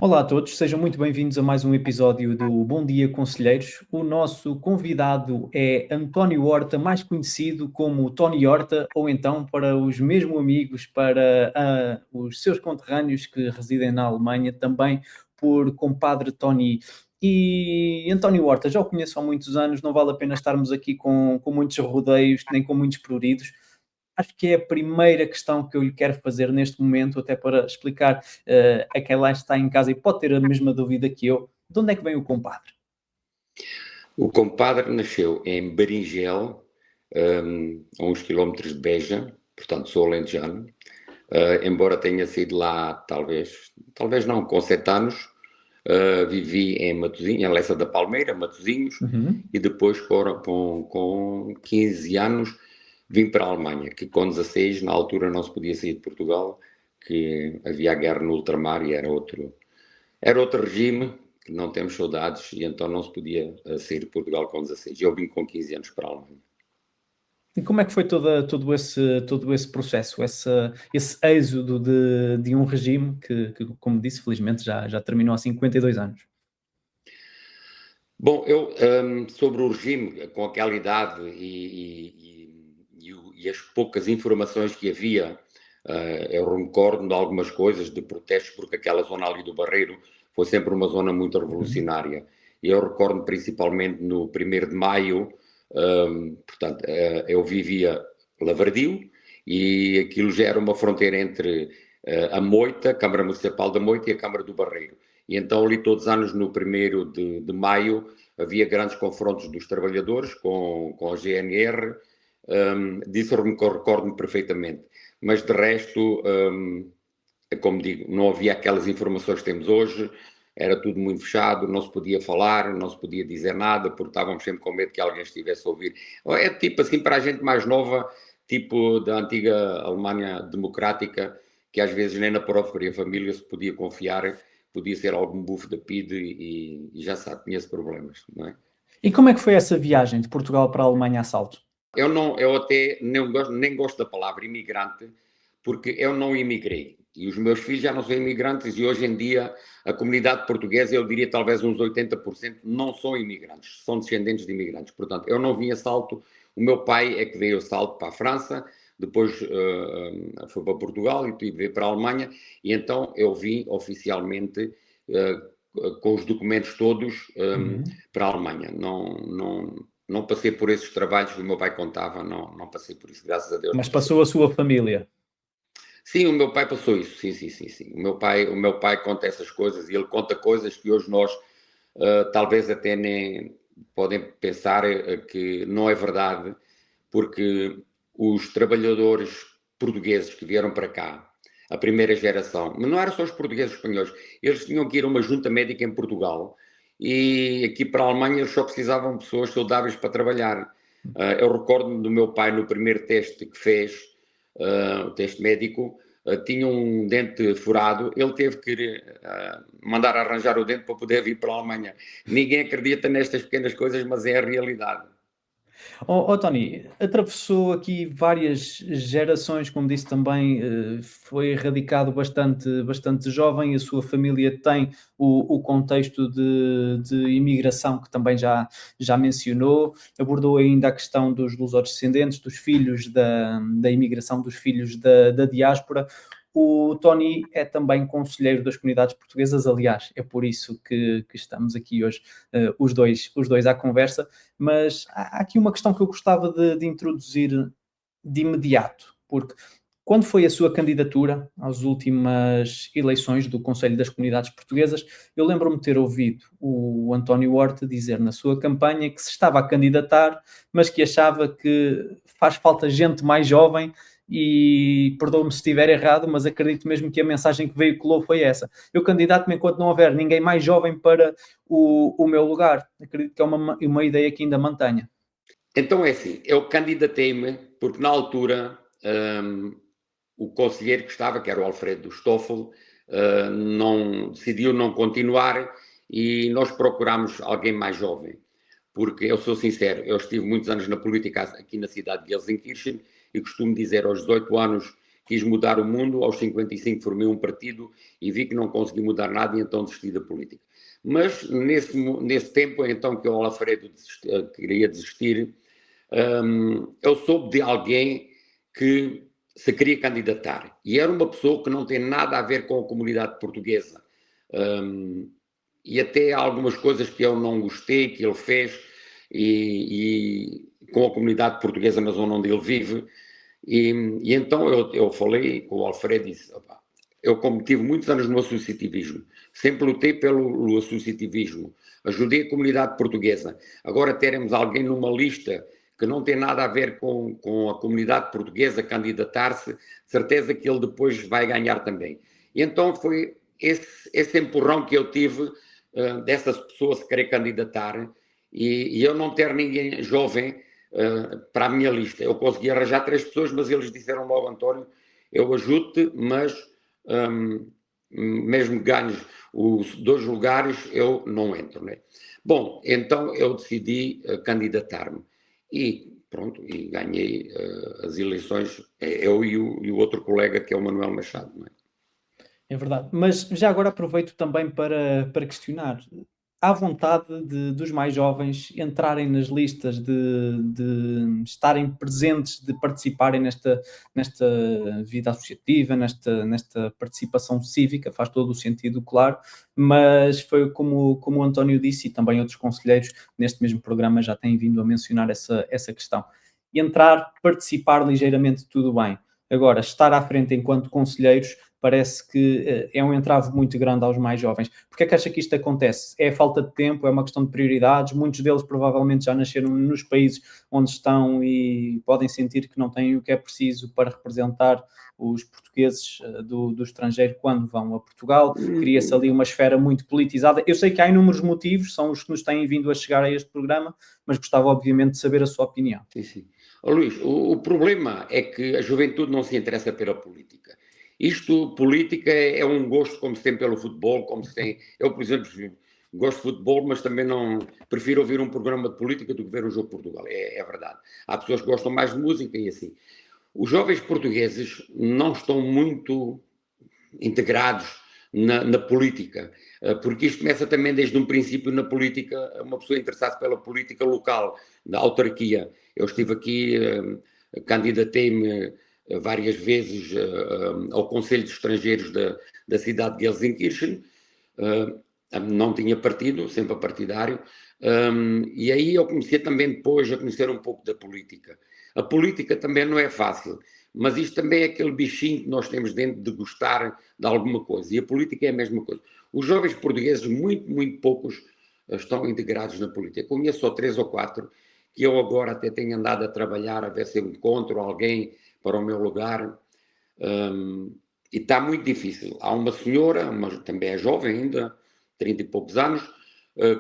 Olá a todos, sejam muito bem-vindos a mais um episódio do Bom Dia Conselheiros. O nosso convidado é António Horta, mais conhecido como Tony Horta, ou então para os mesmos amigos, para os seus conterrâneos que residem na Alemanha, também por compadre Tony. E António Horta, já o conheço há muitos anos, não vale a pena estarmos aqui com muitos rodeios, nem com muitos pruridos. Acho que é a primeira questão que eu lhe quero fazer neste momento, até para explicar a quem lá está em casa e pode ter a mesma dúvida que eu. De onde é que vem o compadre? O compadre nasceu em Berinjel, a uns quilómetros de Beja, portanto sou alentejano, embora tenha sido lá talvez não, com 7 anos, vivi em Matosinhos, em Lessa da Palmeira, Matosinhos, Uhum. e depois com 15 anos vim para a Alemanha, que com 16 na altura não se podia sair de Portugal, que havia a guerra no ultramar e era outro regime, que não temos saudades, e então não se podia sair de Portugal com 16. Eu vim com 15 anos para a Alemanha. E como é que foi todo esse processo, esse êxodo de um regime que, como disse, felizmente já terminou há 52 anos? Bom, eu, sobre o regime, com aquela idade e as poucas informações que havia, eu recordo de algumas coisas, de protestos, porque aquela zona ali do Barreiro foi sempre uma zona muito Uhum. revolucionária. E eu recordo principalmente no 1º de Maio, portanto, eu vivia Lavradio, e aquilo já era uma fronteira entre a Moita, a Câmara Municipal da Moita e a Câmara do Barreiro. E então ali todos os anos, no 1º de maio, havia grandes confrontos dos trabalhadores com a GNR, disso eu recordo-me perfeitamente. Mas de resto, como digo, não havia aquelas informações que temos hoje, era tudo muito fechado, não se podia falar, não se podia dizer nada, porque estávamos sempre com medo que alguém estivesse a ouvir. É tipo assim, para a gente mais nova, tipo da antiga Alemanha democrática, que às vezes nem na própria família se podia confiar, podia ser algum bufo da PIDE e já sabe, tinha problemas, não é? E como é que foi essa viagem de Portugal para a Alemanha a salto? Eu até nem gosto da palavra imigrante, porque eu não imigrei. E os meus filhos já não são imigrantes, e hoje em dia a comunidade portuguesa, eu diria talvez uns 80%, não são imigrantes, são descendentes de imigrantes. Portanto, eu não vim a salto, o meu pai é que veio a salto para a França, depois foi para Portugal e veio para a Alemanha, e então eu vim oficialmente com os documentos todos Uhum. para a Alemanha. Não passei por esses trabalhos que o meu pai contava, não passei por isso, graças a Deus Mas não passei. passou a sua família. Sim, o meu pai passou isso, sim, sim, sim, sim. O meu pai conta essas coisas, e ele conta coisas que hoje nós talvez até nem podem pensar que não é verdade, porque os trabalhadores portugueses que vieram para cá, a primeira geração, mas não eram só os portugueses espanhóis, eles tinham que ir a uma junta médica em Portugal, e aqui para a Alemanha eles só precisavam de pessoas saudáveis para trabalhar. Eu recordo-me do meu pai no primeiro teste que fez, o teste médico, tinha um dente furado, ele teve que mandar arranjar o dente para poder vir para a Alemanha. Ninguém acredita nestas pequenas coisas, mas é a realidade. Tony, atravessou aqui várias gerações, como disse também, foi radicado bastante jovem, a sua família tem o contexto de imigração que também já mencionou, abordou ainda a questão dos lusodescendentes, dos filhos da imigração, dos filhos da diáspora. O Tony é também conselheiro das comunidades portuguesas, aliás, é por isso que estamos aqui hoje, os dois à conversa, mas há aqui uma questão que eu gostava de introduzir de imediato, porque quando foi a sua candidatura às últimas eleições do Conselho das Comunidades Portuguesas, eu lembro-me de ter ouvido o António Horta dizer na sua campanha que se estava a candidatar, mas que achava que faz falta gente mais jovem e perdoe-me se estiver errado, mas acredito mesmo que a mensagem que veiculou foi essa. Eu candidato-me enquanto não houver ninguém mais jovem para o meu lugar. Acredito que é uma ideia que ainda mantenha. Então é assim, eu candidatei-me porque na altura o conselheiro que estava, que era o Alfredo Stoffel, decidiu não continuar, e nós procurámos alguém mais jovem. Porque eu sou sincero, eu estive muitos anos na política aqui na cidade de Gelsenkirchen, e costumo dizer, aos 18 anos quis mudar o mundo, aos 55 formei um partido e vi que não consegui mudar nada e então desisti da política. Mas nesse tempo, então, que o Alfredo queria desistir, eu soube de alguém que se queria candidatar. E era uma pessoa que não tem nada a ver com a comunidade portuguesa. E até algumas coisas que eu não gostei, que ele fez, e com a comunidade portuguesa na zona onde ele vive. E então eu falei com o Alfredo e disse, opa, eu como tive muitos anos no associativismo, sempre lutei pelo associativismo, ajudei a comunidade portuguesa, agora teremos alguém numa lista que não tem nada a ver com a comunidade portuguesa candidatar-se, certeza que ele depois vai ganhar também. E então foi esse empurrão que eu tive dessas pessoas se querer candidatar e eu não ter ninguém jovem para a minha lista. Eu consegui arranjar 3 pessoas, mas eles disseram logo, António, eu ajudo-te, mas mesmo ganhes os 2 lugares, eu não entro. Né? Bom, então eu decidi candidatar-me. E pronto, e ganhei as eleições, eu e o outro colega, que é o Manuel Machado. Não é? É verdade. Mas já agora aproveito também para questionar. Há vontade dos mais jovens entrarem nas listas, de estarem presentes, de participarem nesta vida associativa, nesta participação cívica, faz todo o sentido, claro, mas foi como o António disse e também outros conselheiros neste mesmo programa já têm vindo a mencionar essa questão. Entrar, participar ligeiramente, tudo bem. Agora, estar à frente enquanto conselheiros parece que é um entrave muito grande aos mais jovens. Porque é que acha que isto acontece? É a falta de tempo, é uma questão de prioridades, muitos deles provavelmente já nasceram nos países onde estão e podem sentir que não têm o que é preciso para representar os portugueses do estrangeiro quando vão a Portugal, cria-se ali uma esfera muito politizada. Eu sei que há inúmeros motivos, são os que nos têm vindo a chegar a este programa, mas gostava obviamente de saber a sua opinião. Sim, sim. Oh, Luís, o problema é que a juventude não se interessa pela política. Isto, política, é um gosto, como se tem pelo futebol, como se tem... Eu, por exemplo, gosto de futebol, mas também não... Prefiro ouvir um programa de política do que ver um jogo de Portugal. É verdade. Há pessoas que gostam mais de música e assim. Os jovens portugueses não estão muito integrados na política, porque isto começa também desde um princípio na política, uma pessoa interessada pela política local, da autarquia. Eu estive aqui, candidatei-me várias vezes ao Conselho de Estrangeiros da cidade de Gelsenkirchen, não tinha partido, sempre partidário, e aí eu comecei também depois a conhecer um pouco da política. A política também não é fácil, mas isto também é aquele bichinho que nós temos dentro de gostar de alguma coisa, e a política é a mesma coisa. Os jovens portugueses, muito poucos, estão integrados na política. Eu conheço só 3 ou 4, que eu agora até tenho andado a trabalhar, a ver se eu encontro alguém para o meu lugar, e está muito difícil. Há uma senhora, mas também é jovem ainda, 30 e poucos anos,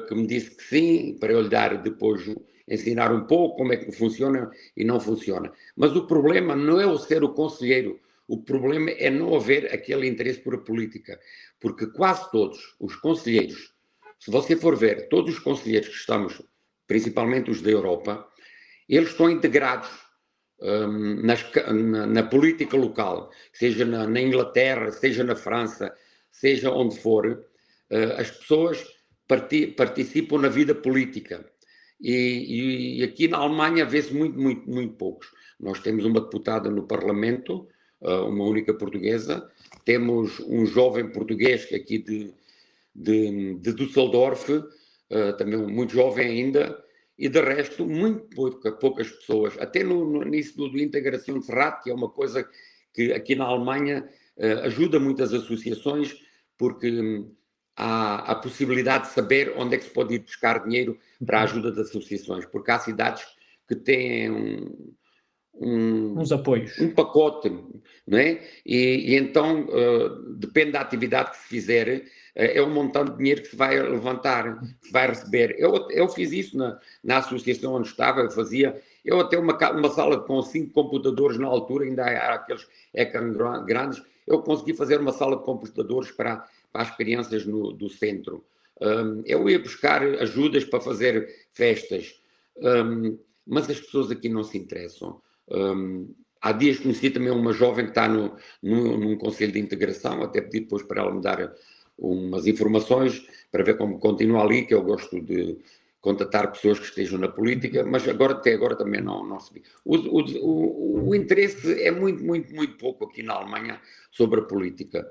que me disse que sim, para eu lhe dar depois, ensinar um pouco como é que funciona e não funciona. Mas o problema não é o ser o conselheiro, o problema é não haver aquele interesse por a política, porque quase todos os conselheiros, se você for ver, todos os conselheiros que estamos, principalmente os da Europa, eles estão integrados na política local, seja na Inglaterra, seja na França, seja onde for, as pessoas participam na vida política. E aqui na Alemanha vê-se muito poucos. Nós temos uma deputada no Parlamento, uma única portuguesa, temos um jovem português aqui de Düsseldorf, também muito jovem ainda, e de resto, poucas pessoas, até nisso do Integração de Serrat, que é uma coisa que aqui na Alemanha ajuda muitas associações, porque há a possibilidade de saber onde é que se pode ir buscar dinheiro para a ajuda das associações, porque há cidades que têm Uns apoios. um pacote, não é? E então, depende da atividade que se fizer, é um montante de dinheiro que se vai levantar, que se vai receber. Eu fiz isso na associação onde estava, eu até uma sala com 5 computadores na altura, ainda há aqueles ecrãs grandes, eu consegui fazer uma sala de computadores para as crianças do centro. Eu ia buscar ajudas para fazer festas, mas as pessoas aqui não se interessam. há dias conheci também uma jovem que está num conselho de integração, até pedi depois para ela me dar umas informações para ver como continua ali, que eu gosto de contatar pessoas que estejam na política, mas até agora também não recebi. O interesse é muito, muito, muito pouco aqui na Alemanha sobre a política.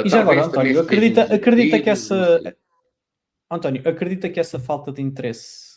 E já agora, Talvez também António, estejam acredita que desiludidos, não essa sei. António, acredita que essa falta de interesse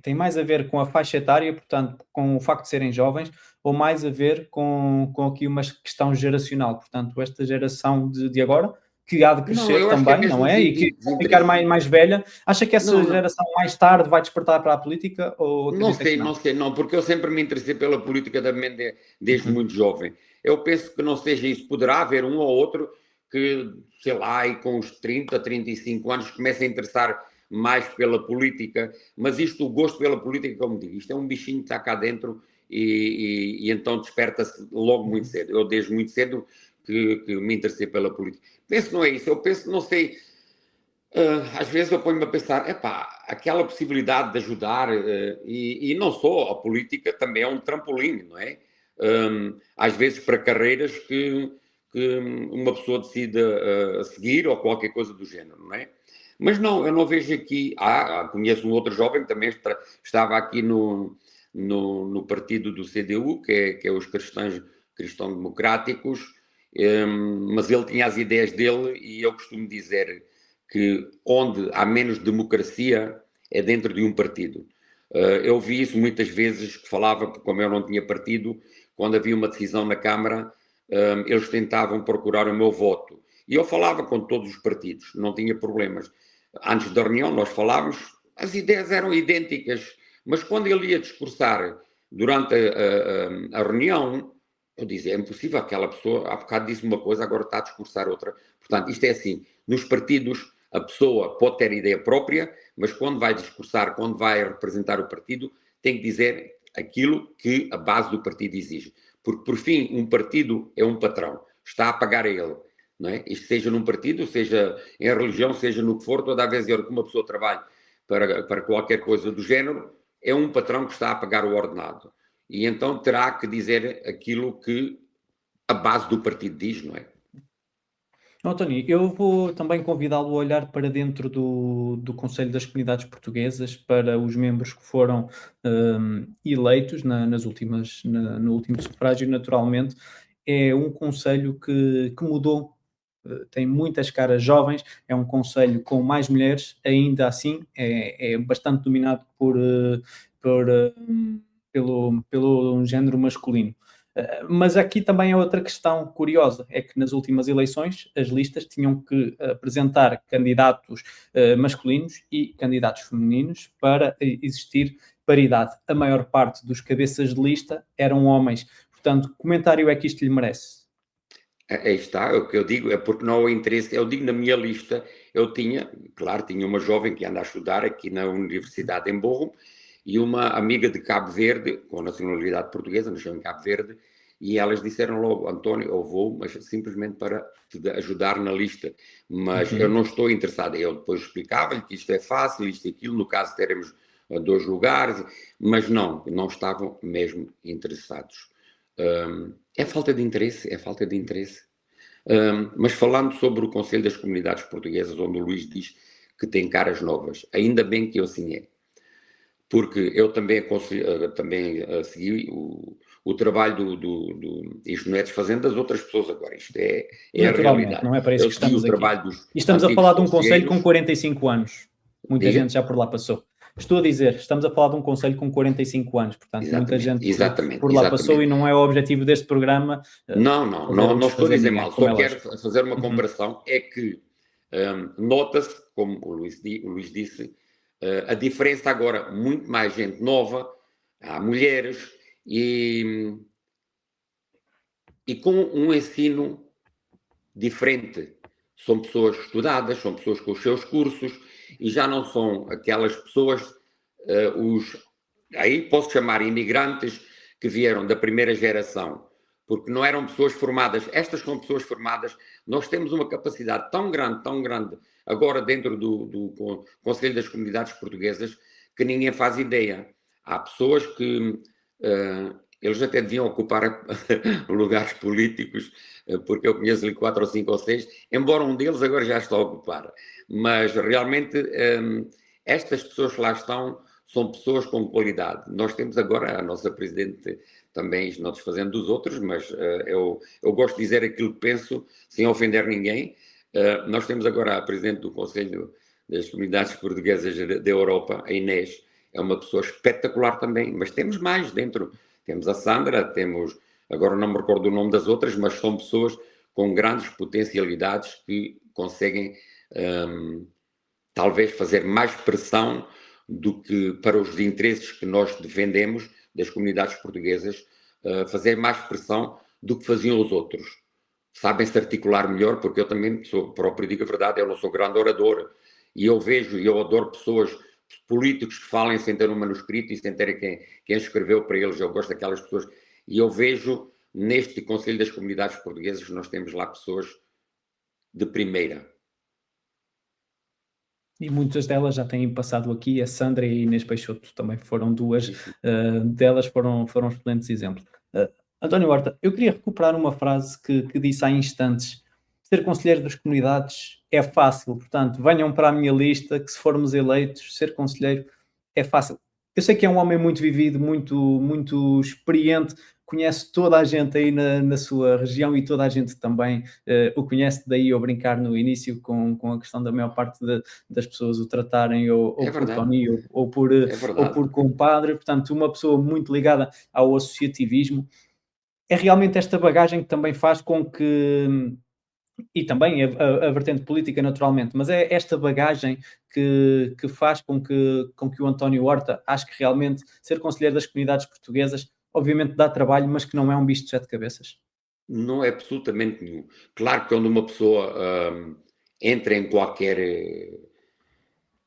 tem mais a ver com a faixa etária, portanto, com o facto de serem jovens, ou mais a ver com aqui uma questão geracional? Portanto, esta geração de agora, que há de Não, crescer eu acho que é também, não mesmo é? E que vai ficar desinteresse. mais velha, acha que essa Não, não. geração mais tarde vai despertar para a política ou Não acredita que sei, não? não sei, não, porque eu sempre me interessei pela política também desde Uhum. muito jovem. Eu penso que não seja isso. Poderá haver um ou outro que, sei lá, e com os 30, 35 anos comece a interessar mais pela política, mas isto, o gosto pela política, como digo, isto é um bichinho que está cá dentro e então desperta-se logo muito Uhum. cedo. Eu desde muito cedo que me interessei pela política. Penso não é isso, eu penso, não sei, às vezes eu ponho-me a pensar, epá, aquela possibilidade de ajudar, e não só, a política também é um trampolim, não é? Às vezes para carreiras que uma pessoa decide seguir ou qualquer coisa do género, não é? Mas não, eu não vejo aqui. Conheço um outro jovem que também estava aqui no partido do CDU, que é os cristãos democráticos, mas ele tinha as ideias dele e eu costumo dizer que onde há menos democracia é dentro de um partido. Eu vi isso muitas vezes, que falava, como eu não tinha partido, quando havia uma decisão na Câmara, eles tentavam procurar o meu voto. E eu falava com todos os partidos, não tinha problemas. Antes da reunião, nós falávamos, as ideias eram idênticas, mas quando ele ia discursar durante a reunião, eu dizia, é impossível, aquela pessoa há bocado disse uma coisa, agora está a discursar outra. Portanto, isto é assim, nos partidos a pessoa pode ter ideia própria, mas quando vai discursar, quando vai representar o partido, tem que dizer aquilo que a base do partido exige. Porque, por fim, um partido é um patrão, está a pagar a ele. Não é? Isto seja num partido, seja em religião, seja no que for, toda a vez que uma pessoa trabalha para qualquer coisa do género, é um patrão que está a pagar o ordenado. E então terá que dizer aquilo que a base do partido diz, não é? António, eu vou também convidá-lo a olhar para dentro do Conselho das Comunidades Portuguesas, para os membros que foram eleitos no último sufrágio, naturalmente. É um conselho que mudou, tem muitas caras jovens, é um conselho com mais mulheres, ainda assim é bastante dominado por, eh, pelo género masculino. Mas aqui também é outra questão curiosa, é que nas últimas eleições as listas tinham que apresentar candidatos masculinos e candidatos femininos para existir paridade. A maior parte dos cabeças de lista eram homens. Portanto, que comentário é que isto lhe merece? Aí está, é o que eu digo, é porque não há interesse. Eu digo na minha lista, eu tinha, claro, tinha uma jovem que anda a estudar aqui na Universidade em Bochum e uma amiga de Cabo Verde, com nacionalidade portuguesa, nasceu em Cabo Verde, e elas disseram logo, António, eu vou, mas simplesmente para te ajudar na lista, mas eu Uhum. não estou interessado. Eu depois explicava-lhe que isto é fácil, isto e aquilo, no caso teremos 2 lugares, mas não estavam mesmo interessados. É falta de interesse, é falta de interesse. Mas falando sobre o Conselho das Comunidades Portuguesas, onde o Luís diz que tem caras novas, ainda bem que eu assim é, porque eu também segui o trabalho isto não é desfazendo das outras pessoas agora, isto é a Naturalmente, realidade. não é para isso Eu que segui o estamos aqui. trabalho dos E estamos a antigos falar de um conselho com conselheiros, 45 anos. Muita diga, gente já por lá passou. Estou a dizer, estamos a falar de um conselho com 45 anos, portanto, muita exatamente, gente exatamente, por lá passou e exatamente. não é o objetivo deste programa fazer ou Não estou a desfazer dizer ninguém, mal, como só é quero lógico. fazer uma Uhum. comparação, é que nota-se, como o Luís disse, a diferença agora, muito mais gente nova, há mulheres, e, e com um ensino diferente. São pessoas estudadas, são pessoas com os seus cursos, e já não são aquelas pessoas, aí posso chamar imigrantes, que vieram da primeira geração, porque não eram pessoas formadas. Estas são pessoas formadas. Nós temos uma capacidade tão grande, agora dentro do Conselho das Comunidades Portuguesas, que ninguém faz ideia. Há pessoas que eles até deviam ocupar lugares políticos, porque eu conheço ali 4 ou 5 ou 6, embora um deles agora já está a ocupar. Mas realmente estas pessoas que lá estão são pessoas com qualidade. Nós temos agora a nossa Presidente também, não desfazendo dos outros, mas eu gosto de dizer aquilo que penso, sem ofender ninguém. Nós temos agora a Presidente do Conselho das Comunidades Portuguesas da Europa, a Inês, é uma pessoa espetacular também, mas temos mais dentro. Temos a Sandra, temos, agora não me recordo o nome das outras, mas são pessoas com grandes potencialidades que conseguem talvez fazer mais pressão do que para os interesses que nós defendemos das comunidades portuguesas, fazer mais pressão do que faziam os outros. Sabem-se articular melhor, porque eu também sou próprio, digo a verdade, eu não sou grande orador, e eu vejo e eu adoro pessoas, políticos que falem sem ter um manuscrito e sem ter quem escreveu para eles, eu gosto daquelas pessoas, e eu vejo neste Conselho das Comunidades Portuguesas, nós temos lá pessoas de primeira. E muitas delas já têm passado aqui, a Sandra e a Inês Peixoto também foram duas delas, foram excelentes exemplos. António Horta, eu queria recuperar uma frase que disse há instantes: ser conselheiro das comunidades é fácil, portanto, venham para a minha lista, que se formos eleitos, ser conselheiro é fácil. Eu sei que é um homem muito vivido, muito experiente, conhece toda a gente aí na sua região e toda a gente também o conhece, daí eu brincar no início com a questão da maior parte das pessoas o tratarem ou É por verdade, Tony ou é por verdade. compadre, portanto, uma pessoa muito ligada ao associativismo. É realmente esta bagagem que também faz com que, e também a vertente política naturalmente, mas é esta bagagem que faz com que o António Horta acho que realmente ser conselheiro das comunidades portuguesas, obviamente dá trabalho, mas que não é um bicho de 7 cabeças. Não é absolutamente nenhum. Claro que quando uma pessoa entra em qualquer.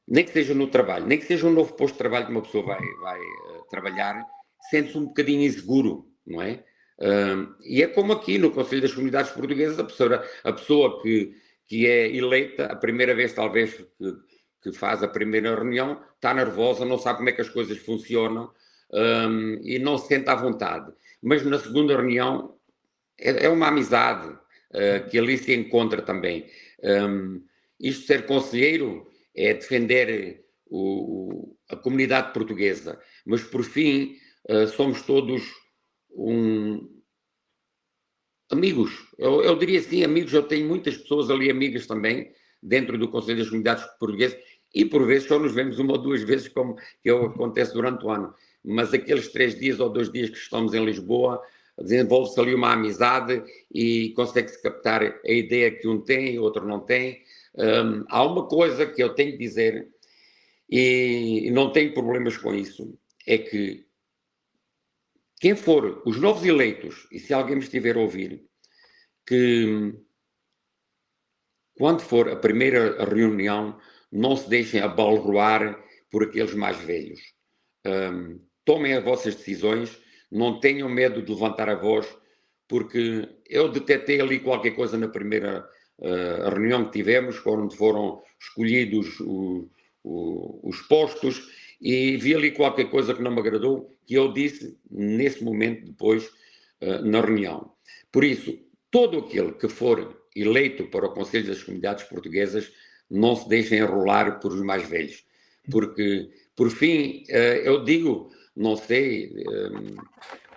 Nem que seja no trabalho, nem que seja um novo posto de trabalho que uma pessoa vai trabalhar, sente-se um bocadinho inseguro, não é? E é como aqui no Conselho das Comunidades Portuguesas, a pessoa que é eleita, a primeira vez talvez que faz a primeira reunião, está nervosa, não sabe como é que as coisas funcionam e não se sente à vontade. Mas na segunda reunião é uma amizade que ali se encontra também. Isto de ser conselheiro é defender a comunidade portuguesa, mas por fim somos todos amigos. Eu diria assim, amigos, eu tenho muitas pessoas ali amigas também, dentro do Conselho das Comunidades Portuguesas, e por vezes só nos vemos uma ou duas vezes, como que acontece durante o ano. Mas aqueles 3 dias ou 2 dias que estamos em Lisboa, desenvolve-se ali uma amizade e consegue-se captar a ideia que um tem e o outro não tem. Há uma coisa que eu tenho de dizer, e não tenho problemas com isso, é que quem for os novos eleitos, e se alguém me estiver a ouvir, que quando for a primeira reunião, não se deixem abalroar por aqueles mais velhos. Tomem as vossas decisões, não tenham medo de levantar a voz, porque eu detetei ali qualquer coisa na primeira reunião que tivemos, onde foram escolhidos os postos, e vi ali qualquer coisa que não me agradou, que eu disse nesse momento depois na reunião. Por isso, todo aquele que for eleito para o Conselho das Comunidades Portuguesas não se deixem enrolar por os mais velhos. Porque, por fim, eu digo, não sei,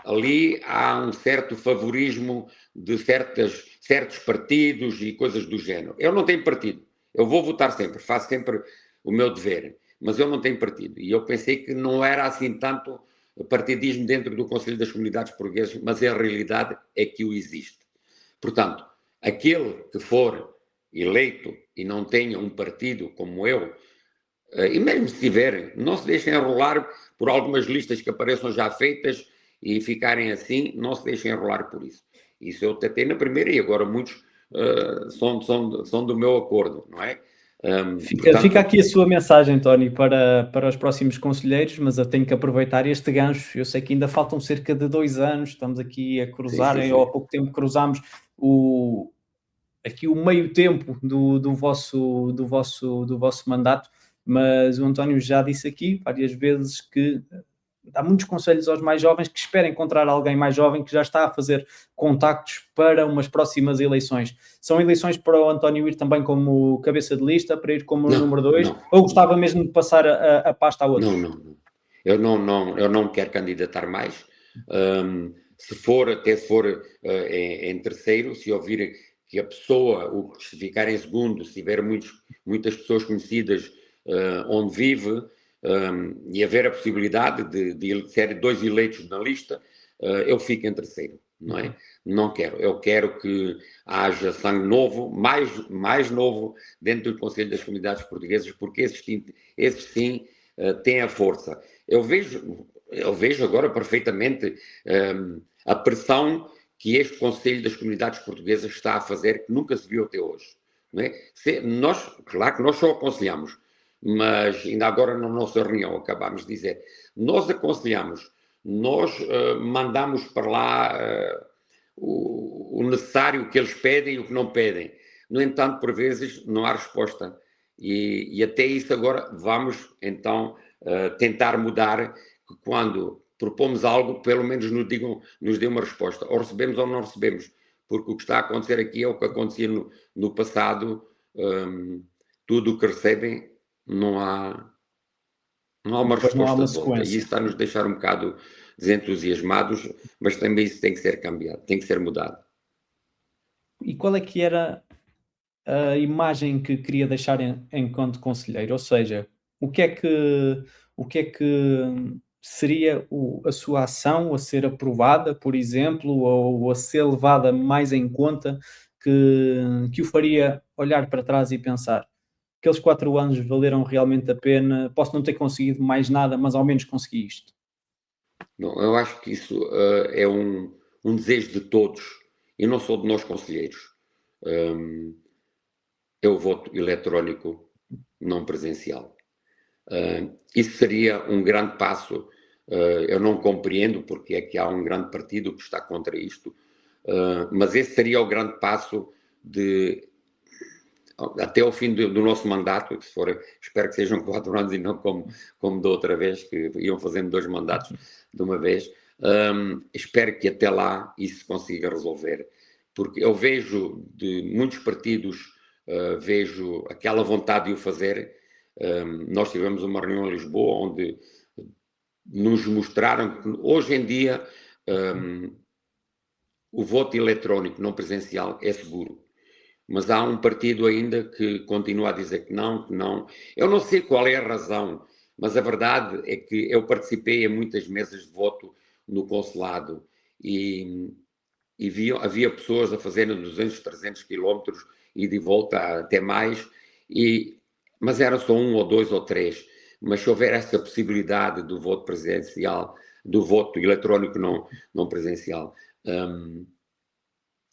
ali há um certo favorismo de certos partidos e coisas do género. Eu não tenho partido. Eu vou votar sempre, faço sempre o meu dever, mas eu não tenho partido. E eu pensei que não era assim tanto partidismo dentro do Conselho das Comunidades Portuguesas, mas a realidade é que o existe. Portanto, aquele que for eleito e não tenha um partido como eu, e mesmo se tiverem, não se deixem enrolar por algumas listas que apareçam já feitas e ficarem assim, não se deixem enrolar por isso. Isso eu tentei na primeira e agora muitos são do meu acordo, não é? Fica aqui a sua mensagem, Tony, para os próximos conselheiros, mas eu tenho que aproveitar este gancho. Eu sei que ainda faltam cerca de 2 anos, estamos aqui a cruzar, sim, ou sim. há pouco tempo cruzámos aqui o meio tempo do vosso mandato, mas o António já disse aqui várias vezes que dá muitos conselhos aos mais jovens que esperem encontrar alguém mais jovem que já está a fazer contactos para umas próximas eleições. São eleições para o António ir também como cabeça de lista, para ir como Não, número 2, não, ou gostava mesmo de passar a pasta a outros? não, não, não. Eu não me quero candidatar mais. Se for, até se for em terceiro, se ouvir que a pessoa, o que ficar em segundo, se tiver muitas pessoas conhecidas onde vive, e haver a possibilidade de ser 2 eleitos na lista, eu fico em terceiro, não é? Não quero. Eu quero que haja sangue novo, mais novo, dentro do Conselho das Comunidades Portuguesas, porque esses sim têm a força. Eu vejo agora perfeitamente a pressão que este Conselho das Comunidades Portuguesas está a fazer, que nunca se viu até hoje. Não é? Claro que nós só aconselhamos, mas ainda agora na nossa reunião acabámos de dizer, nós aconselhamos, nós mandamos para lá o necessário que eles pedem e o que não pedem. No entanto, por vezes não há resposta. E até isso agora vamos então tentar mudar, que quando propomos algo, pelo menos nos dê uma resposta. Ou recebemos ou não recebemos. Porque o que está a acontecer aqui é o que acontecia no passado. Tudo o que recebem, não há uma Depois não há resposta uma de volta. E isso sequência. está a nos deixar um bocado desentusiasmados, mas também isso tem que ser cambiado, tem que ser mudado. E qual é que era a imagem que queria deixar enquanto conselheiro? Ou seja, o que é que, o que, é que seria a sua ação a ser aprovada, por exemplo, ou a ser levada mais em conta que o faria olhar para trás e pensar: aqueles 4 anos valeram realmente a pena, posso não ter conseguido mais nada, mas ao menos consegui isto. Não, eu acho que isso é um desejo de todos, e não só de nós conselheiros. É o voto eletrónico não presencial. Isso seria um grande passo. Eu não compreendo porque é que há um grande partido que está contra isto, mas esse seria o grande passo até ao fim do nosso mandato, que espero que sejam 4 anos e não como da outra vez, que iam fazendo 2 mandatos de uma vez. Espero que até lá isso se consiga resolver, porque eu vejo de muitos partidos, vejo aquela vontade de o fazer. Nós tivemos uma reunião em Lisboa onde nos mostraram que hoje em dia o voto eletrónico não presencial é seguro. Mas há um partido ainda que continua a dizer que não, que não. Eu não sei qual é a razão, mas a verdade é que eu participei em muitas mesas de voto no consulado e havia pessoas a fazerem 200, 300 quilómetros e de volta até mais, mas era só 1 ou 2 ou 3. Mas se houver essa possibilidade do voto presencial, do voto eletrónico não presencial,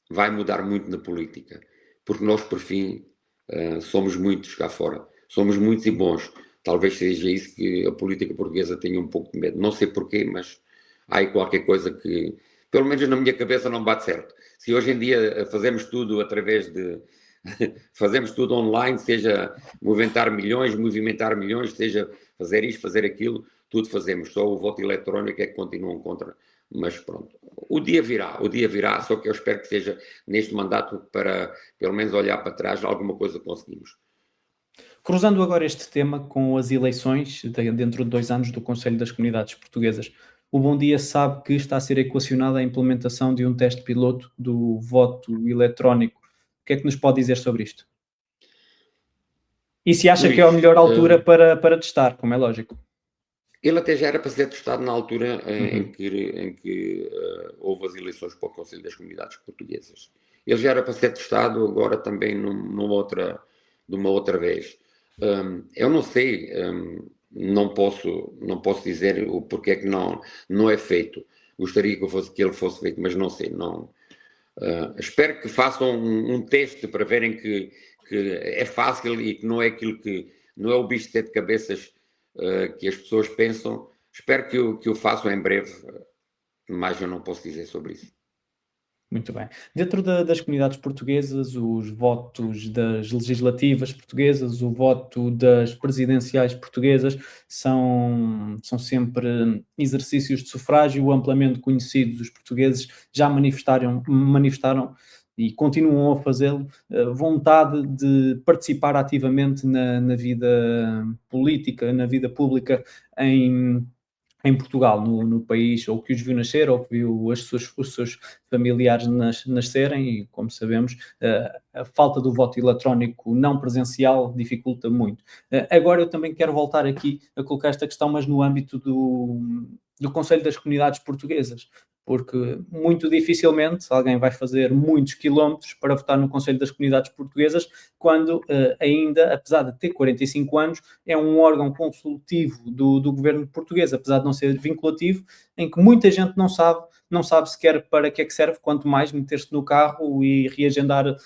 vai mudar muito na política. Porque nós, por fim, somos muitos cá fora. Somos muitos e bons. Talvez seja isso que a política portuguesa tenha um pouco de medo. Não sei porquê, mas há aí qualquer coisa que, pelo menos na minha cabeça, não bate certo. Se hoje em dia fazemos tudo através de... fazemos tudo online, seja movimentar milhões, seja fazer isto, fazer aquilo, tudo fazemos. Só o voto eletrónico é que continuam contra. Mas pronto, o dia virá, só que eu espero que seja neste mandato para, pelo menos, olhar para trás, alguma coisa conseguimos. Cruzando agora este tema com as eleições dentro de 2 anos do Conselho das Comunidades Portuguesas, o Bom Dia sabe que está a ser equacionada a implementação de um teste piloto do voto eletrónico. O que é que nos pode dizer sobre isto? E se acha que é a Luís, melhor altura para testar, como é lógico. ele até já era para ser testado na altura Uhum. em que houve as eleições para o Conselho das Comunidades Portuguesas. Ele já era para ser testado agora também de uma outra vez. Eu não sei, não posso dizer o porquê que não é feito. Gostaria que ele fosse feito, mas não sei. Não. Espero que façam um teste para verem que é fácil e que não é aquilo que não é o bicho de 7 cabeças que as pessoas pensam. Espero que o façam em breve, mas eu não posso dizer sobre isso. Muito bem. Dentro das comunidades portuguesas, os votos das legislativas portuguesas, o voto das presidenciais portuguesas são sempre exercícios de sufrágio amplamente conhecidos. Os portugueses já manifestaram e continuam a fazê-lo, vontade de participar ativamente na vida política, na vida pública em Portugal, no país, ou que os viu nascer, ou que viu os seus familiares nascerem, e como sabemos, a falta do voto eletrónico não presencial dificulta muito. Agora eu também quero voltar aqui a colocar esta questão, mas no âmbito do Conselho das Comunidades Portuguesas, porque muito dificilmente alguém vai fazer muitos quilómetros para votar no Conselho das Comunidades Portuguesas, quando ainda, apesar de ter 45 anos, é um órgão consultivo do governo português, apesar de não ser vinculativo, em que muita gente não sabe sequer para que é que serve, quanto mais meter-se no carro e reagendar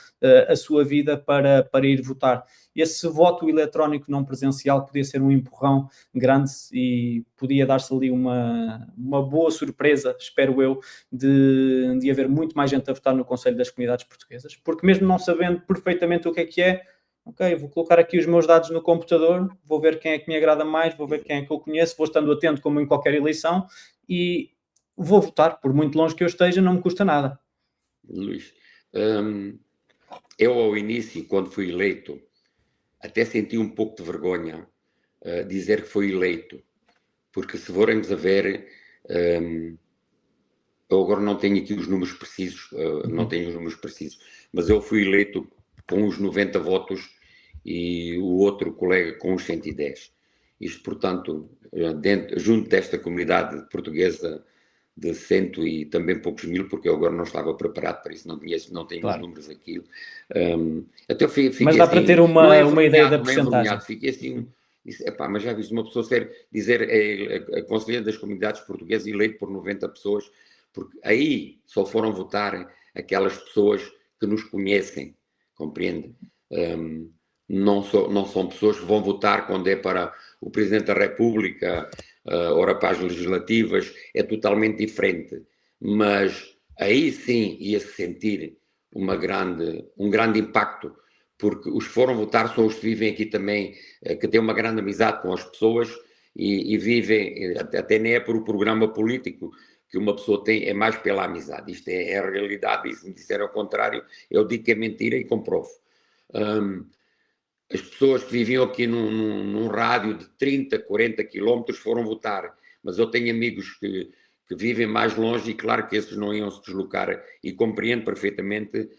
a sua vida para ir votar. Esse voto eletrónico não presencial podia ser um empurrão grande e podia dar-se ali uma boa surpresa, espero eu, de haver muito mais gente a votar no Conselho das Comunidades Portuguesas, porque mesmo não sabendo perfeitamente o que é, ok, vou colocar aqui os meus dados no computador, vou ver quem é que me agrada mais, vou ver quem é que eu conheço, vou estando atento como em qualquer eleição e vou votar, por muito longe que eu esteja, não me custa nada. Luís, eu ao início, quando fui eleito, até senti um pouco de vergonha dizer que fui eleito, porque se formos a ver, eu agora não tenho aqui os números precisos, não tenho os números precisos, mas eu fui eleito com os 90 votos e o outro colega com os 110. Isto, portanto, junto desta comunidade portuguesa de cento e também poucos mil, porque eu agora não estava preparado para isso, não tenho Claro. os números aqui. Até fiquei Mas dá assim, para ter uma ideia da percentagem. Fiquei assim, disse, epá, mas já viste uma pessoa dizer a conselheira das comunidades portuguesas eleito por 90 pessoas, porque aí só foram votar aquelas pessoas que nos conhecem, compreende? Não são pessoas que vão votar quando é para o Presidente da República, ora para as legislativas, é totalmente diferente. Mas aí sim ia-se sentir um grande impacto, porque os que foram votar são os que vivem aqui também, que têm uma grande amizade com as pessoas e vivem, até nem é por o programa político que uma pessoa tem, é mais pela amizade. Isto é a realidade, e se me disser ao contrário, eu digo que é mentira e comprovo. As pessoas que viviam aqui num rádio de 30, 40 quilómetros foram votar, mas eu tenho amigos que vivem mais longe e claro que esses não iam se deslocar e compreendo perfeitamente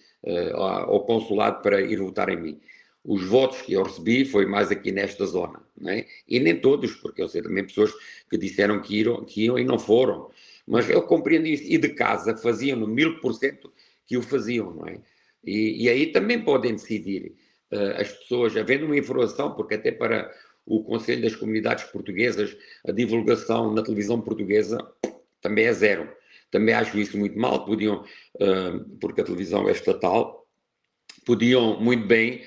ao consulado para ir votar em mim. Os votos que eu recebi foi mais aqui nesta zona, não é? E nem todos, porque eu sei também pessoas que disseram que iam e não foram, mas eu compreendo isso. E de casa faziam-no 1000% que o faziam, não é? E aí também podem decidir as pessoas, havendo uma informação, porque até para o Conselho das Comunidades Portuguesas, a divulgação na televisão portuguesa também é zero. Também acho isso muito mal, porque a televisão é estatal, podiam muito bem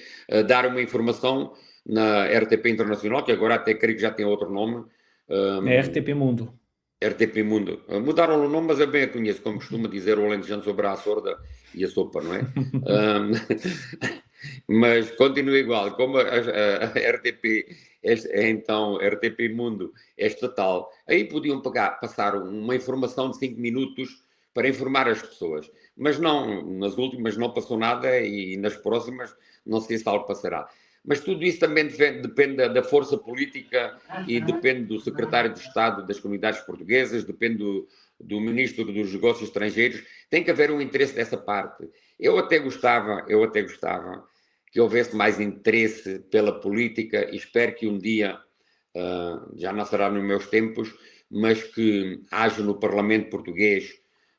dar uma informação na RTP Internacional, que agora até creio que já tem outro nome. É RTP Mundo. RTP Mundo. Mudaram o nome, mas eu bem a conheço, como costuma dizer o alentejano sobre a sorda e a sopa, não é? Mas continua igual, como a RTP, então RTP Mundo é estatal, aí podiam passar uma informação de 5 minutos para informar as pessoas, mas não, nas últimas não passou nada e nas próximas não sei se algo passará. Mas tudo isso também depende da força política e depende do secretário de Estado das Comunidades Portuguesas, depende do Ministro dos Negócios Estrangeiros. Tem que haver um interesse dessa parte. Eu até gostava que houvesse mais interesse pela política e espero que um dia, já não será nos meus tempos, mas que haja no Parlamento português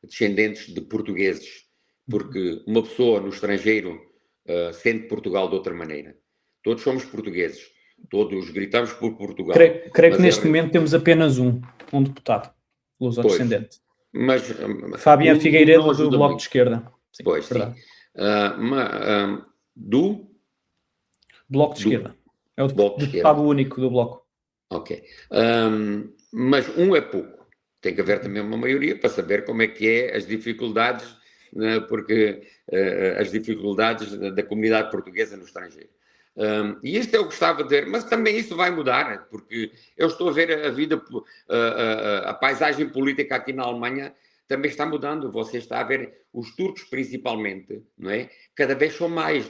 descendentes de portugueses, porque uma pessoa no estrangeiro sente Portugal de outra maneira. Todos somos portugueses, todos gritamos por Portugal. Creio que neste momento temos apenas um deputado luso-descendente. Mas Fabiano Figueiredo do Bloco de Esquerda. Sim, pois, verdade. Sim. Do Bloco de Esquerda. É o deputado único do Bloco. Ok. Mas um é pouco. Tem que haver também uma maioria para saber como é que é as dificuldades porque as dificuldades da comunidade portuguesa no estrangeiro. E isto eu gostava de ver, mas também isso vai mudar, porque eu estou a ver a vida, a paisagem política aqui na Alemanha também está mudando. Você está a ver os turcos, principalmente, não é? Cada vez são mais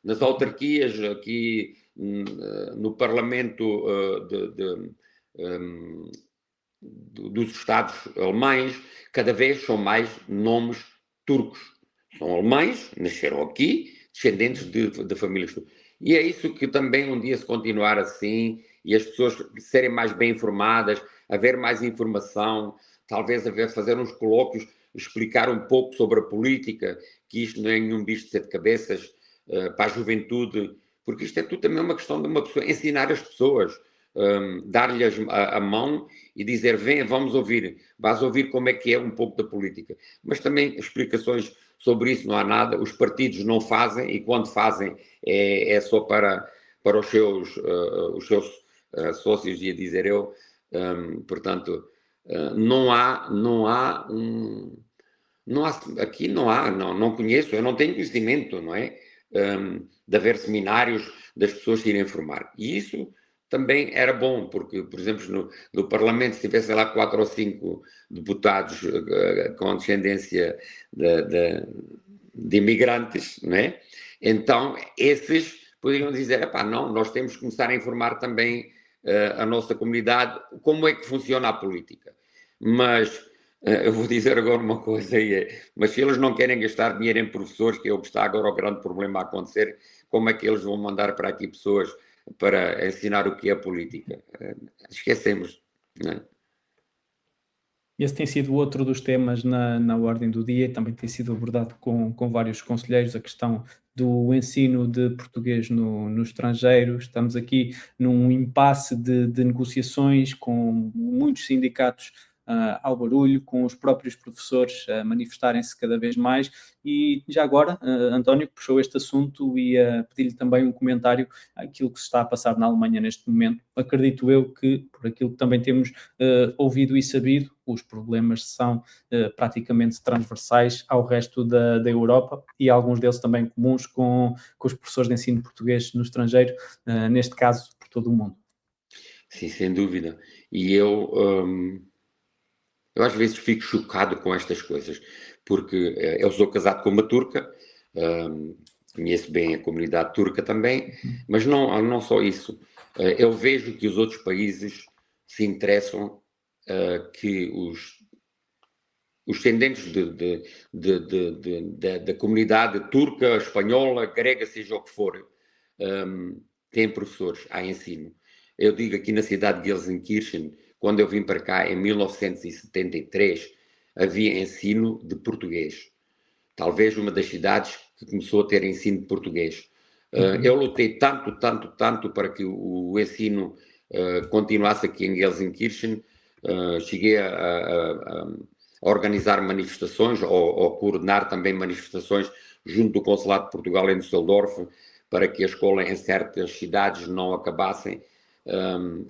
nas autarquias, aqui no Parlamento dos Estados alemães, cada vez são mais nomes turcos. São alemães, nasceram aqui, descendentes de famílias turcas. E é isso que também um dia, se continuar assim, e as pessoas serem mais bem informadas, haver mais informação, talvez fazer uns colóquios, explicar um pouco sobre a política, que isto não é nenhum bicho de sete cabeças, para a juventude, porque isto é tudo também uma questão de uma pessoa, ensinar as pessoas, dar-lhes a mão e dizer, vem, vamos ouvir, vais ouvir como é que é um pouco da política. Mas também explicações sobre isso não há nada, os partidos não fazem, e quando fazem é só para os seus sócios, ia dizer eu, portanto, aqui não conheço, eu não tenho conhecimento, não é? De haver seminários das pessoas se irem formar. E isso também era bom, porque, por exemplo, no Parlamento, se tivesse lá 4 ou 5 deputados com descendência de imigrantes, não é? Então, esses poderiam dizer, epá, não, nós temos que começar a informar também a nossa comunidade como é que funciona a política. Mas eu vou dizer agora uma coisa aí, mas se eles não querem gastar dinheiro em professores, que é o que está agora o grande problema a acontecer, como é que eles vão mandar para aqui pessoas para ensinar o que é política? Esquecemos, não é? Esse tem sido outro dos temas na ordem do dia, também tem sido abordado com vários conselheiros, a questão do ensino de português no estrangeiro. Estamos aqui num impasse de negociações com muitos sindicatos ao barulho, com os próprios professores a manifestarem-se cada vez mais. E já agora, António, que puxou este assunto, ia pedir-lhe também um comentário àquilo que se está a passar na Alemanha neste momento. Acredito eu que, por aquilo que também temos ouvido e sabido, os problemas são praticamente transversais ao resto da Europa, e alguns deles também comuns com os professores de ensino português no estrangeiro, neste caso por todo o mundo. Sim, sem dúvida. E eu às vezes fico chocado com estas coisas, porque eu sou casado com uma turca, conheço bem a comunidade turca também, mas não só isso. Eu vejo que os outros países se interessam que os descendentes da comunidade turca, espanhola, grega, seja o que for, têm professores a ensino. Eu digo aqui na cidade de Gelsenkirchen, quando eu vim para cá em 1973, havia ensino de português. Talvez uma das cidades que começou a ter ensino de português. Eu lutei tanto para que o ensino continuasse aqui em Gelsenkirchen. Cheguei a organizar manifestações ou coordenar também manifestações junto do Consulado de Portugal em Düsseldorf para que a escola em certas cidades não acabassem.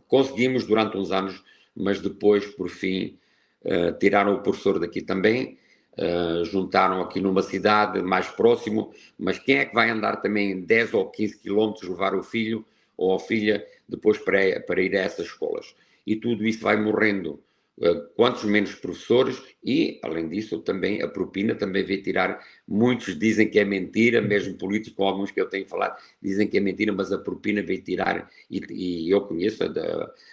Conseguimos durante uns anos, mas depois, por fim, tiraram o professor daqui também, juntaram aqui numa cidade mais próximo, mas quem é que vai andar também 10 ou 15 quilómetros levar o filho ou a filha depois para ir a essas escolas? E tudo isso vai morrendo. Quantos menos professores e, além disso, também a propina também veio tirar. Muitos dizem que é mentira, mesmo políticos, com alguns que eu tenho falado, dizem que é mentira, mas a propina veio tirar, e eu conheço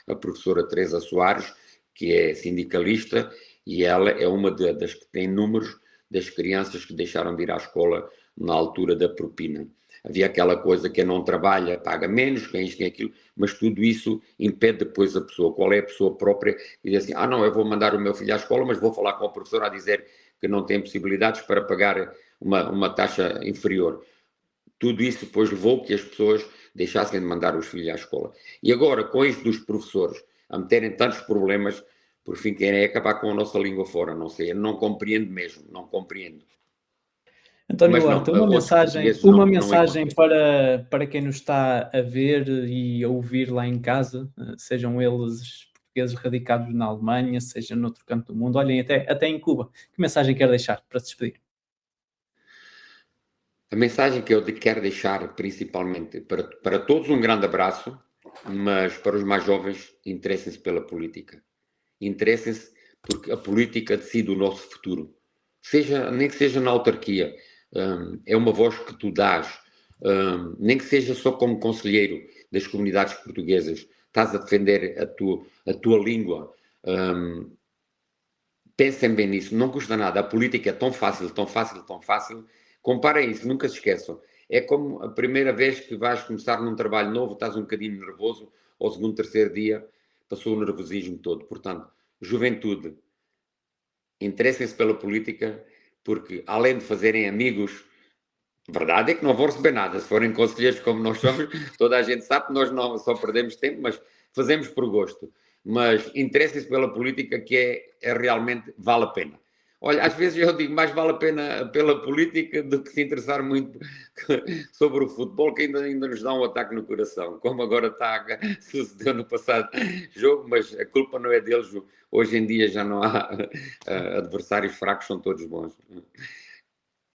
a professora Teresa Soares, que é sindicalista, e ela é uma das que tem números das crianças que deixaram de ir à escola na altura da propina. Havia aquela coisa que quem não trabalha paga menos, quem isto, quem aquilo, mas tudo isso impede depois a pessoa. Qual é a pessoa própria que diz assim, não, eu vou mandar o meu filho à escola, mas vou falar com a professora a dizer que não tem possibilidades para pagar uma taxa inferior. Tudo isso depois levou que as pessoas deixassem de mandar os filhos à escola. E agora, com isto dos professores a meterem tantos problemas, por fim, querem acabar com a nossa língua fora, não sei, eu não compreendo mesmo, não compreendo. António Mas não, Horta, outros portugueses uma não mensagem encontram. para quem nos está a ver e a ouvir lá em casa, sejam eles portugueses radicados na Alemanha, seja noutro canto do mundo, olhem, até em Cuba. Que mensagem quer deixar para se despedir? A mensagem que eu quero deixar, principalmente para todos, um grande abraço, mas para os mais jovens, interessem-se pela política. Interessem-se porque a política decide o nosso futuro. Nem que seja na autarquia, é uma voz que tu dás, nem que seja só como conselheiro das comunidades portuguesas, estás a defender a tua língua. Pensem bem nisso, não custa nada. A política é tão fácil, tão fácil, tão fácil. Comparem isso, nunca se esqueçam. É como a primeira vez que vais começar num trabalho novo, estás um bocadinho nervoso, ao segundo, terceiro dia, passou o nervosismo todo. Portanto, juventude, interessem-se pela política, porque além de fazerem amigos, verdade é que não vão receber nada. Se forem conselheiros como nós somos, toda a gente sabe que nós não só perdemos tempo, mas fazemos por gosto. Mas interessem-se pela política, que é realmente vale a pena. Olha, às vezes eu digo mais vale a pena pela política do que se interessar muito sobre o futebol, que ainda nos dá um ataque no coração, como agora sucedeu no passado jogo, mas a culpa não é deles. Hoje em dia já não há adversários fracos, são todos bons.